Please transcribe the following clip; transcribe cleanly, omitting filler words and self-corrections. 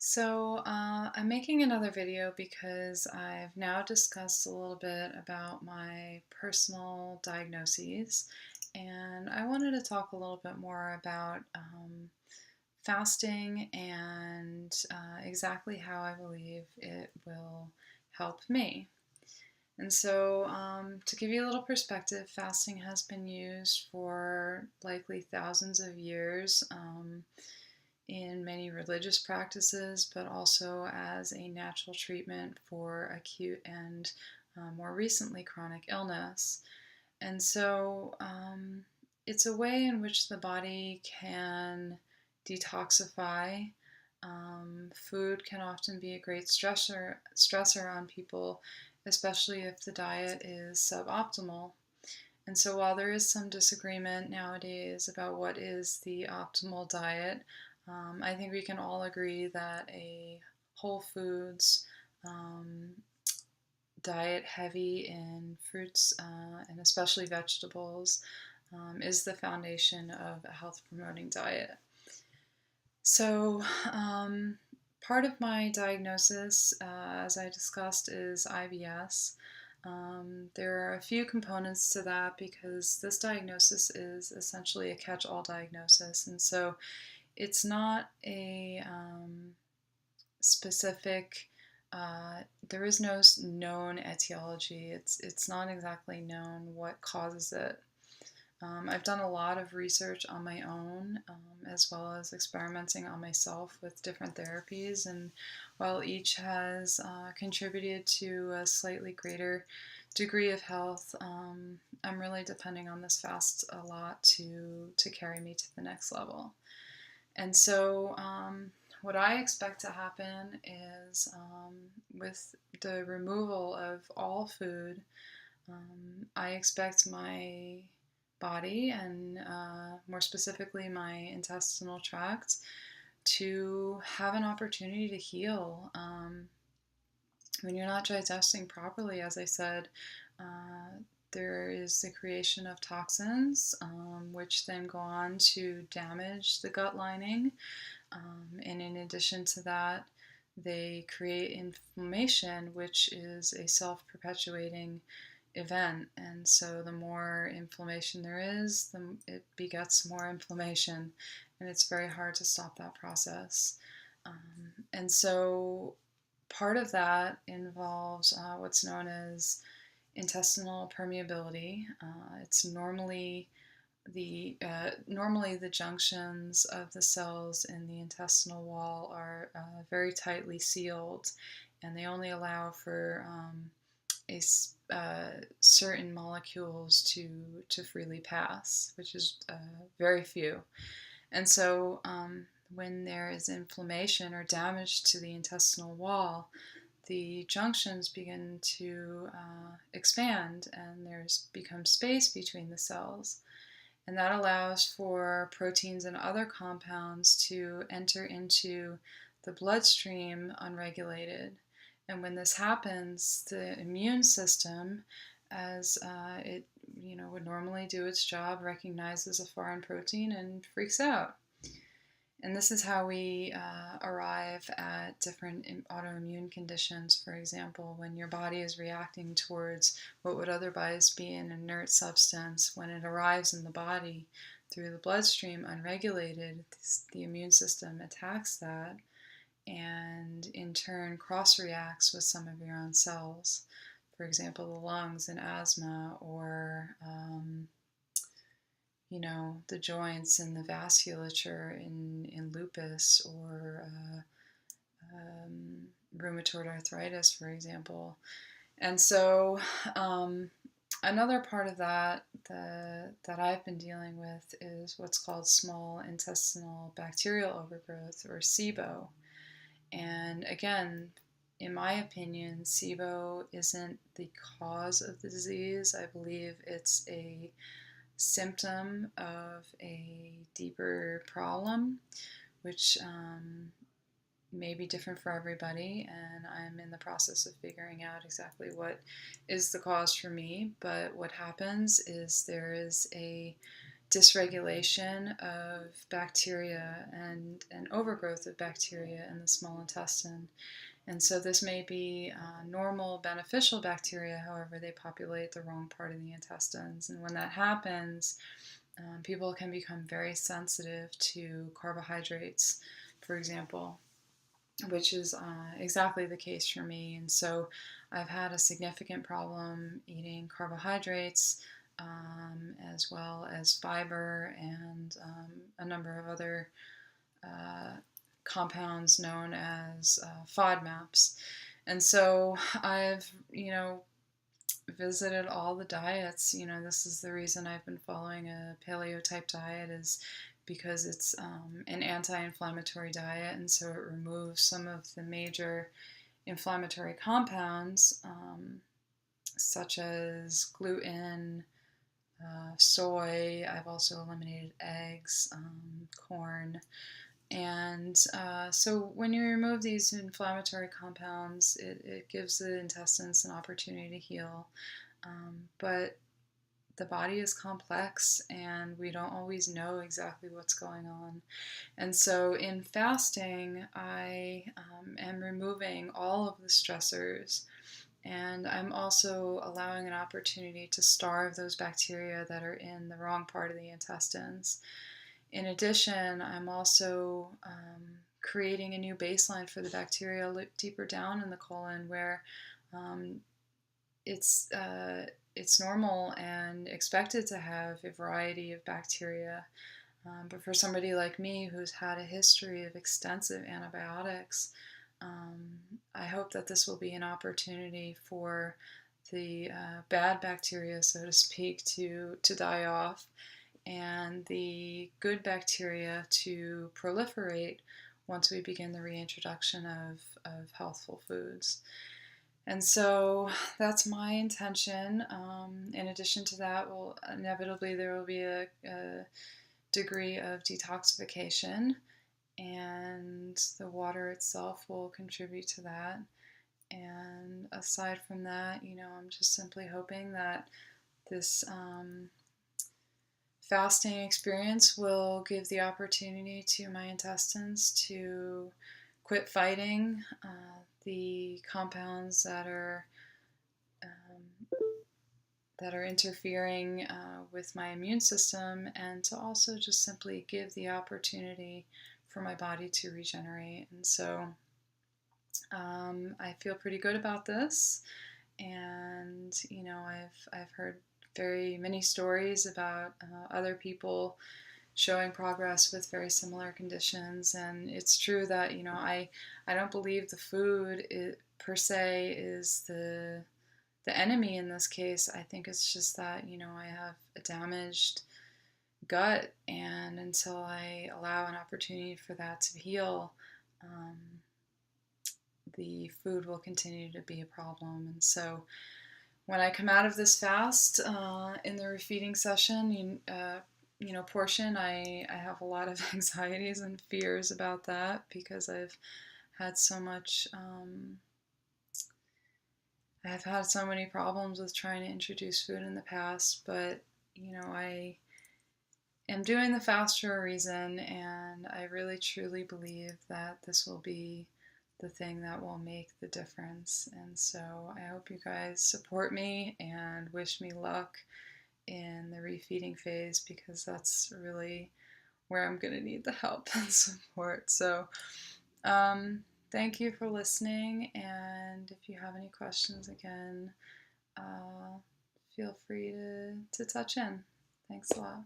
I'm making another video because I've now discussed a little bit about my personal diagnoses, and I wanted to talk a little bit more about fasting and exactly how I believe it will help me. To give you a little perspective, fasting has been used for likely thousands of years. In many religious practices, but also as a natural treatment for acute and more recently chronic illness. And so it's a way in which the body can detoxify. Food can often be a great stressor on people, especially if the diet is suboptimal. And so, while there is some disagreement nowadays about what is the optimal diet, I think we can all agree that a whole foods um, diet heavy in fruits and especially vegetables is the foundation of a health promoting diet. So, part of my diagnosis, as I discussed, is IBS. There are a few components to that because this diagnosis is essentially a catch all diagnosis. And so it's not a specific, there is no known etiology. It's not exactly known what causes it. I've done a lot of research on my own, as well as experimenting on myself with different therapies. And while each has contributed to a slightly greater degree of health, I'm really depending on this fast a lot to carry me to the next level. And so, what I expect to happen is with the removal of all food, I expect my body and more specifically my intestinal tract to have an opportunity to heal. When you're not digesting properly, as I said, there is the creation of toxins, which then go on to damage the gut lining. And in addition to that, they create inflammation, which is a self perpetuating event. And so the more inflammation there is, it begets more inflammation. And it's very hard to stop that process. And so part of that involves what's known as intestinal permeability. It's normally the junctions of the cells in the intestinal wall are very tightly sealed, and they only allow for certain molecules to freely pass, which is very few. And so when there is inflammation or damage to the intestinal wall, the junctions begin to expand and there's become space between the cells. And that allows for proteins and other compounds to enter into the bloodstream unregulated. And when this happens, the immune system, as it would normally do its job, recognizes a foreign protein and freaks out. And this is how we arrive at different autoimmune conditions. For example, when your body is reacting towards what would otherwise be an inert substance, when it arrives in the body through the bloodstream unregulated, the immune system attacks that and in turn cross-reacts with some of your own cells. For example, the lungs in asthma, or the joints and the vasculature in lupus, or rheumatoid arthritis, for example. And so another part of that I've been dealing with is what's called small intestinal bacterial overgrowth, or SIBO. And again, in my opinion, SIBO isn't the cause of the disease. I believe it's a symptom of a deeper problem, which may be different for everybody, and I'm in the process of figuring out exactly what is the cause for me. But what happens is there is a dysregulation of bacteria and an overgrowth of bacteria in the small intestine. And so this may be normal, beneficial bacteria, however, they populate the wrong part of the intestines. And when that happens, people can become very sensitive to carbohydrates, for example, which is exactly the case for me. And so I've had a significant problem eating carbohydrates, as well as fiber and a number of other compounds known as FODMAPs. And so I've, visited all the diets. This is the reason I've been following a paleo type diet, is because it's an anti-inflammatory diet, and so it removes some of the major inflammatory compounds, such as gluten, soy. I've also eliminated eggs, corn. And so when you remove these inflammatory compounds, it gives the intestines an opportunity to heal. But the body is complex, and we don't always know exactly what's going on. And so in fasting, I am removing all of the stressors, and I'm also allowing an opportunity to starve those bacteria that are in the wrong part of the intestines. In addition, I'm also creating a new baseline for the bacteria deeper down in the colon, where it's normal and expected to have a variety of bacteria. But for somebody like me who's had a history of extensive antibiotics, I hope that this will be an opportunity for the bad bacteria, so to speak, to die off, and the good bacteria to proliferate once we begin the reintroduction of healthful foods. And so that's my intention. In addition to that, inevitably there will be a degree of detoxification, and the water itself will contribute to that. And aside from that, I'm just simply hoping that this fasting experience will give the opportunity to my intestines to quit fighting the compounds that are interfering with my immune system, and to also just simply give the opportunity for my body to regenerate. And so I feel pretty good about this, and I've heard very many stories about other people showing progress with very similar conditions. And it's true that I don't believe the food per se is the enemy in this case. I think it's just that I have a damaged gut, and until I allow an opportunity for that to heal, the food will continue to be a problem. And so when I come out of this fast, in the refeeding session, portion, I have a lot of anxieties and fears about that, because I've had so much, I've had so many problems with trying to introduce food in the past. But I am doing the fast for a reason, and I really truly believe that this will be the thing that will make the difference. And so I hope you guys support me and wish me luck in the refeeding phase, because that's really where I'm going to need the help and support. So thank you for listening, and if you have any questions, again, feel free to touch in. Thanks a lot.